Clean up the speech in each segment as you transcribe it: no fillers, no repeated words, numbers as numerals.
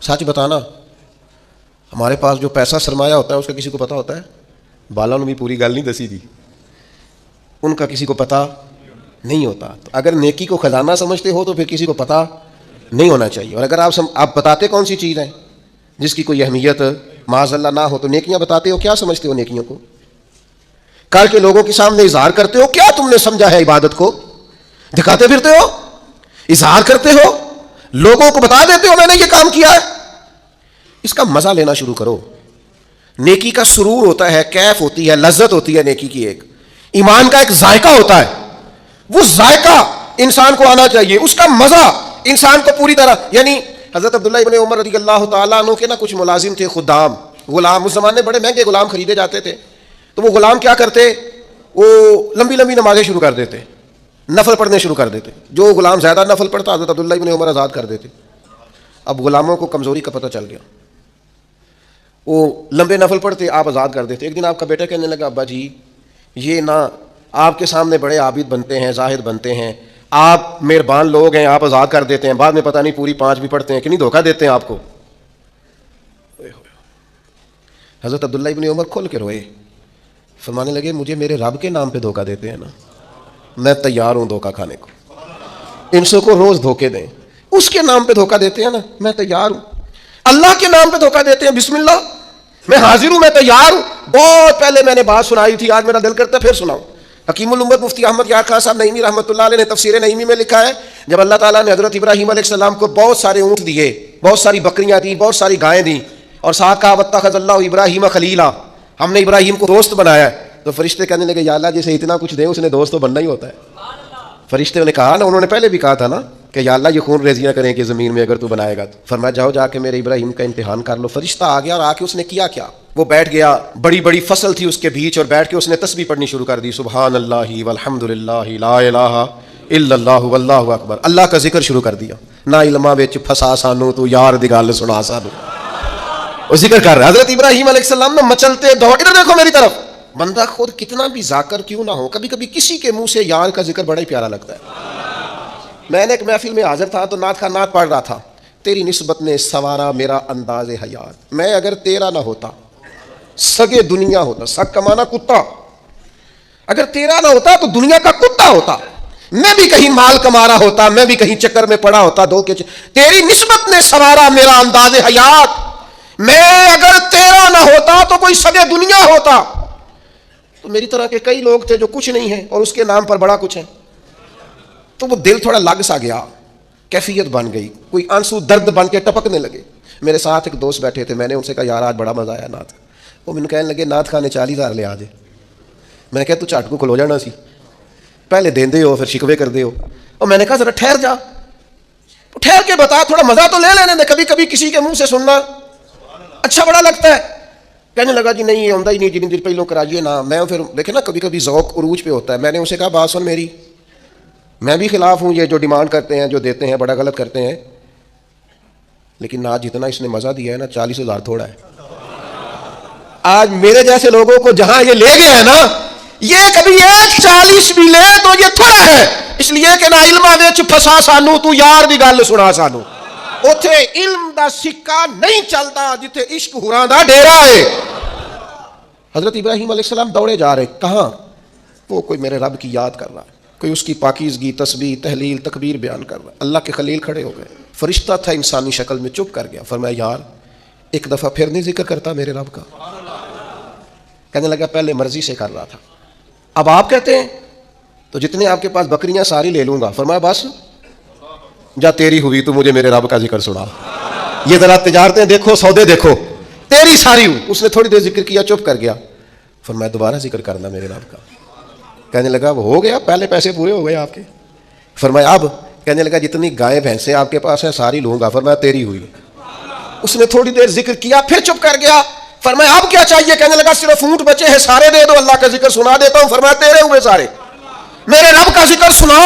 سچ بتانا. ہمارے پاس جو پیسہ سرمایہ ہوتا ہے اس کا کسی کو پتہ ہوتا ہے؟ بالا نے بھی پوری گل نہیں دسی دی, ان کا کسی کو پتہ نہیں ہوتا. تو اگر نیکی کو خزانہ سمجھتے ہو تو پھر کسی کو پتہ نہیں ہونا چاہیے. اور اگر آپ بتاتے کون سی چیز ہے جس کی کوئی اہمیت معاذ اللہ نہ ہو تو نیکیاں بتاتے ہو, کیا سمجھتے ہو نیکیوں کو؟ کر کے لوگوں کے سامنے اظہار کرتے ہو, کیا تم نے سمجھا ہے عبادت کو؟ دکھاتے پھرتے ہو, اظہار کرتے ہو, لوگوں کو بتا دیتے ہو میں نے یہ کام کیا ہے. اس کا مزہ لینا شروع کرو. نیکی کا سرور ہوتا ہے, کیف ہوتی ہے, لذت ہوتی ہے نیکی کی. ایک ایمان کا ایک ذائقہ ہوتا ہے, وہ ذائقہ انسان کو آنا چاہیے, اس کا مزہ انسان کو پوری طرح. یعنی حضرت عبداللہ ابن عمر رضی اللہ تعالیٰ عنہ کے نا کچھ ملازم تھے, خدام, غلام. اس زمانے میں بڑے مہنگے غلام خریدے جاتے تھے. تو وہ غلام کیا کرتے, وہ لمبی لمبی نمازیں شروع کر دیتے, نفل پڑھنے شروع کر دیتے. جو غلام زیادہ نفل پڑھتا حضرت عبداللہ ابن عمر آزاد کر دیتے. اب غلاموں کو کمزوری کا پتہ چل گیا, وہ لمبے نفل پڑھتے, آپ آزاد کر دیتے. ایک دن آپ کا بیٹا کہنے لگا ابا جی یہ نا آپ کے سامنے بڑے عابد بنتے ہیں, زاہد بنتے ہیں, آپ مہربان لوگ ہیں, آپ آزاد کر دیتے ہیں, بعد میں پتہ نہیں پوری 5 بھی پڑھتے ہیں کہ نہیں, دھوکہ دیتے ہیں آپ کو. حضرت عبداللہ ابن عمر کھول کے روئے, فرمانے لگے مجھے میرے رب کے نام پہ دھوکہ دیتے ہیں نا, میں تیار ہوں دھوکہ کھانے کو. ان سو کو روز دھوکے دیں, اس کے نام پہ دھوکہ دیتے ہیں نا, میں تیار ہوں. اللہ کے نام پہ دھوکہ دیتے ہیں, بسم اللہ میں حاضر ہوں, میں تیار ہوں. بہت پہلے میں نے بات سنائی تھی, آج میرا دل کرتا ہے پھر سناؤں. حکیم الامت مفتی احمد یار خان صاحب نعیمی رحمۃ اللہ علیہ نے تفسیر نعیمی میں لکھا ہے, جب اللہ تعالیٰ نے حضرت ابراہیم علیہ السلام کو بہت سارے اونٹ دیے, بہت ساری بکریاں دی, بہت ساری گائیں دی, اور ساتھ کہا واتخذ اللہ ابراہیم خلیلا, ہم نے ابراہیم کو دوست بنایا ہے, تو فرشتے کہنے لگے یا اللہ جسے اتنا کچھ دے اس نے دوست تو بننا ہی ہوتا ہے. فرشتے نے کہا نا, انہوں نے پہلے بھی کہا تھا نا کہ یا اللہ یہ خون ریزیاں کریں کہ زمین میں اگر تو بنائے گا تو. فرمایا جاؤ جا کے میرے ابراہیم کا امتحان کر لو. فرشتہ آ گیا اور آ کے اس نے کیا کیا, وہ بیٹھ گیا, بڑی بڑی فصل تھی اس کے بیچ, اور بیٹھ کے اس نے تسبیح پڑھنی شروع کر دی, سبحان اللہ والحمد للہ لا الہ الا اللہ واللہ اکبر. اللہ کا ذکر شروع کر دیا. نہ علماء وچ پھسا سانو تو یار دی گل سنا سانو, وہ ذکر کر رہا. حضرت ابراہیم علیہ السلام نے مچلتے دوڑ, ادھر دیکھو میری طرف. بندہ خود کتنا بھی ذاکر کیوں نہ ہو, کبھی کبھی کسی کے منہ سے یار کا ذکر بڑا ہی پیارا لگتا ہے. میں نے ایک محفل میں حاضر تھا تو نعت خان نعت پڑھ رہا تھا, تیری نسبت نے سوارا میرا انداز حیات, میں اگر تیرا نہ ہوتا سگے دنیا ہوتا, سگ کا معنی کتا, اگر تیرا نہ ہوتا تو دنیا کا کتا ہوتا, میں بھی کہیں مال کما رہا ہوتا, میں بھی کہیں چکر میں پڑا ہوتا دھوکے. تیری نسبت نے سوارا میرا انداز حیات, میں اگر تیرا نہ ہوتا تو کوئی سگے دنیا ہوتا. تو میری طرح کے کئی لوگ تھے جو کچھ نہیں ہیں اور اس کے نام پر بڑا کچھ ہے, تو وہ دل تھوڑا لگ سا گیا, کیفیت بن گئی, کوئی آنسو درد بن کے ٹپکنے لگے. میرے ساتھ ایک دوست بیٹھے تھے, میں نے ان سے کہا یار آج بڑا مزہ آیا نعت. وہ مجھے کہنے لگے نعت خان نے 40,000 لے آجے. میں نے کہا تو چٹ کو کھلو جانا سی, پہلے دیندے ہو پھر شکوے کر دے ہو. اور میں نے کہا ذرا ٹھہر جا, ٹھہر کے بتا, تھوڑا مزہ تو لے لینے دے, کبھی کبھی کسی کے منہ سے سننا اچھا بڑا لگتا ہے. کہنے لگا جی نہیں یہ ہوتا ہی نہیں, جتنی دیر پہلوں کرائیے نا. میں پھر دیکھیں نا کبھی کبھی ذوق عروج پہ ہوتا ہے. میں نے اسے کہا بات سن میری, میں بھی خلاف ہوں یہ جو ڈیمانڈ کرتے ہیں, جو دیتے ہیں بڑا غلط کرتے ہیں, لیکن آج جتنا اس نے مزہ دیا ہے نا 40,000 تھوڑا ہے. آج میرے جیسے لوگوں کو جہاں یہ لے گیا ہے نا, یہ کبھی 40 بھی لے تو یہ تھوڑا ہے, اس لیے کہ نہ علماں وچ پھسا سانو تو یار دی گل سنا سانو. اوتھے علم دا سکہ نہیں چلتا جتھے عشق حوراں دا ڈیرا ہے. حضرت ابراہیم علیہ السلام دوڑے جا رہے, کہاں؟ وہ کوئی میرے رب کی یاد کر رہا ہے, کوئی اس کی پاکیزگی, تسبیح, تحلیل, تکبیر بیان کر رہا ہے. اللہ کے خلیل کھڑے ہو گئے, فرشتہ تھا انسانی شکل میں, چپ کر گیا. فرمایا یار ایک دفعہ پھر نہیں ذکر کرتا میرے رب کا؟ کہنے لگا پہلے مرضی سے کر رہا تھا, اب آپ کہتے ہیں تو جتنے آپ کے پاس بکریاں ساری لے لوں گا. فرمایا بس جا تیری ہوئی تو مجھے میرے رب کا ذکر سنا. یہ ذرا تجارتیں دیکھو, سودے دیکھو, تیری ساری ہوں. اس نے تھوڑی دیر ذکر کیا, چپ کر گیا. فرمایا دوبارہ ذکر کرنا میرے رب کا. کہنے لگا وہ ہو گیا, پہلے پیسے پورے ہو گئے آپ کے. فرمایا اب؟ کہنے لگا جتنی گائیں بھینسیں آپ کے پاس ہیں ساری لوں گا. فرمایا تیری ہوئی. اس نے تھوڑی دیر ذکر کیا, پھر چپ کر گیا. فرمایا اب کیا چاہیے؟ کہنے لگا صرف اونٹ بچے ہیں, سارے دے دو, اللہ کا ذکر سنا دیتا ہوں. فرمایا تیرے ہوئے سارے, میرے رب کا ذکر سنا.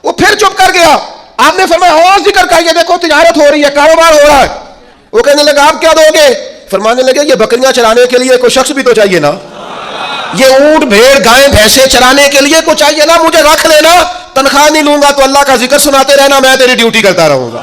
وہ پھر چپ کر گیا. آپ نے فرمایا اور ذکر کریے, دیکھو تجارت ہو رہی ہے, کاروبار ہو رہا ہے. وہ کہنے لگا آپ کیا دو گے؟ فرمانے لگے یہ بکریاں چرانے کے لیے کوئی شخص بھی تو چاہیے نا, یہ اونٹ بھیڑ گائیں بھینسیں چرانے کے لیے کوئی چاہیے نا, مجھے رکھ لینا, تنخواہ نہیں لوں گا تو اللہ کا ذکر سناتے رہنا, میں تیری ڈیوٹی کرتا رہوں گا.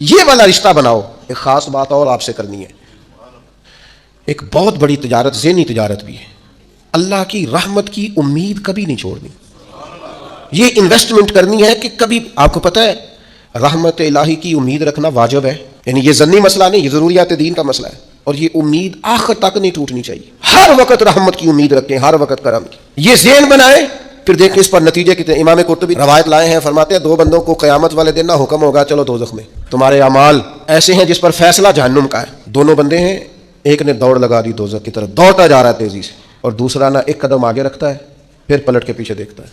یہ والا رشتہ بناؤ. ایک خاص بات اور آپ سے کرنی ہے. ایک بہت بڑی تجارت، ذہنی تجارت بھی ہے. اللہ کی رحمت کی امید کبھی نہیں چھوڑنی. یہ انویسٹمنٹ کرنی ہے کہ کبھی، آپ کو پتہ ہے رحمت الہی کی امید رکھنا واجب ہے. یعنی یہ ضمنی مسئلہ نہیں، یہ ضروریات دین کا مسئلہ ہے. اور یہ امید آخر تک نہیں ٹوٹنی چاہیے. ہر وقت رحمت کی امید رکھیں، ہر وقت کرم کی. یہ ذہن بنائیں. پھر دیکھیں اس پر نتیجے کتنے. امام قرطبی روایت لائے ہیں، فرماتے ہیں 2 بندوں کو قیامت والے دن نہ حکم ہوگا چلو دوزخ میں. تمہارے اعمال ایسے ہیں جس پر فیصلہ جہنم کا ہے. دونوں بندے ہیں، ایک نے دوڑ لگا دی دوزخ کی طرف، دوڑتا جا رہا ہے تیزی سے، اور دوسرا نہ ایک قدم آگے رکھتا ہے پھر پلٹ کے پیچھے دیکھتا ہے،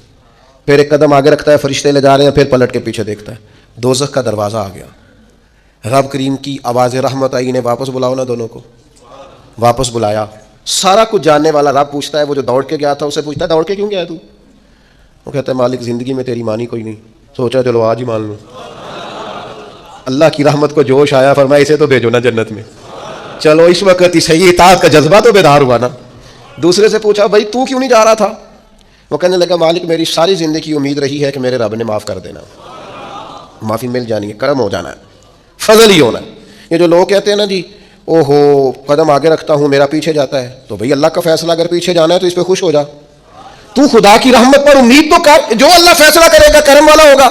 پھر ایک قدم آگے رکھتا ہے، فرشتے لے جا رہے ہیں، پھر پلٹ کے پیچھے دیکھتا ہے. دوزخ کا دروازہ آ گیا. رب کریم کی آواز رحمت آئی، انہیں واپس بلاؤ نا. دونوں کو واپس بلایا. سارا کچھ جاننے والا رب پوچھتا ہے، وہ جو دوڑ کے گیا تھا اسے پوچھتا ہے دوڑ کے کیوں گیا تو؟ وہ کہتا ہے مالک زندگی میں تیری مانی کوئی نہیں، سوچا چلو آج ہی مان لوں. اللہ کی رحمت کو جوش آیا، فرمایا اسے تو بھیجو نا جنت میں. چلو اس وقت ہی صحیح اطاعت کا جذبہ تو بیدار ہوا نا. دوسرے سے پوچھا بھائی تو کیوں نہیں جا رہا تھا؟ وہ کہنے لگا مالک میری ساری زندگی امید رہی ہے کہ میرے رب نے معاف کر دینا، معافی مل جانی ہے، کرم ہو جانا ہے، فضل ہی ہونا ہے. یہ جو لوگ کہتے ہیں نا جی اوہو قدم آگے رکھتا ہوں میرا پیچھے جاتا ہے، تو بھئی اللہ کا فیصلہ اگر پیچھے جانا ہے تو اس پہ خوش ہو جا. تو خدا کی رحمت پر امید تو کر، جو اللہ فیصلہ کرے گا کرم والا ہوگا.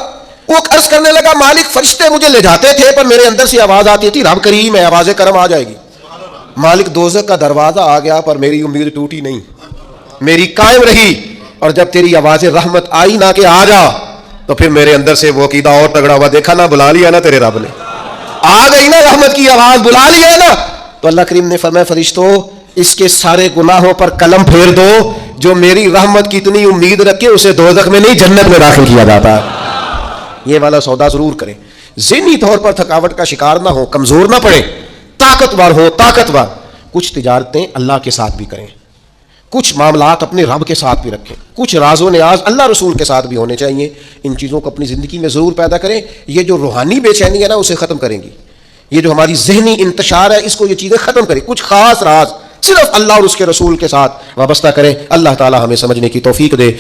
وہ عرض کرنے لگا مالک فرشتے مجھے لے جاتے تھے پر میرے اندر سے آواز آتی تھی رب کریم ہے، آواز کرم آ جائے گی. مالک دوزخ کا دروازہ آ گیا پر میری امید ٹوٹی نہیں، میری قائم رہی. اور جب تیری آواز رحمت آئی نہ کہ آ جا، تو پھر میرے اندر سے وہ عقیدہ اور تگڑا ہوا، دیکھا نا بلا لیا نا تیرے رب نے، آ گئی نا رحمت کی آواز، بلا لیا ہے نا. تو اللہ کریم نے فرمایا فرشتوں اس کے سارے گناہوں پر قلم پھیر دو، جو میری رحمت کی اتنی امید رکھے اسے دوزخ میں نہیں جنت میں داخل کیا جاتا ہے. یہ والا سودا ضرور کریں. ذہنی طور پر تھکاوٹ کا شکار نہ ہو، کمزور نہ پڑے، طاقتور ہو. طاقتور کچھ تجارتیں اللہ کے ساتھ بھی کریں، کچھ معاملات اپنے رب کے ساتھ بھی رکھیں، کچھ راز و نیاز اللہ رسول کے ساتھ بھی ہونے چاہیے. ان چیزوں کو اپنی زندگی میں ضرور پیدا کریں. یہ جو روحانی بے چینی ہے نا اسے ختم کریں گی. یہ جو ہماری ذہنی انتشار ہے اس کو یہ چیزیں ختم کریں. کچھ خاص راز صرف اللہ اور اس کے رسول کے ساتھ وابستہ کریں. اللہ تعالی ہمیں سمجھنے کی توفیق دے.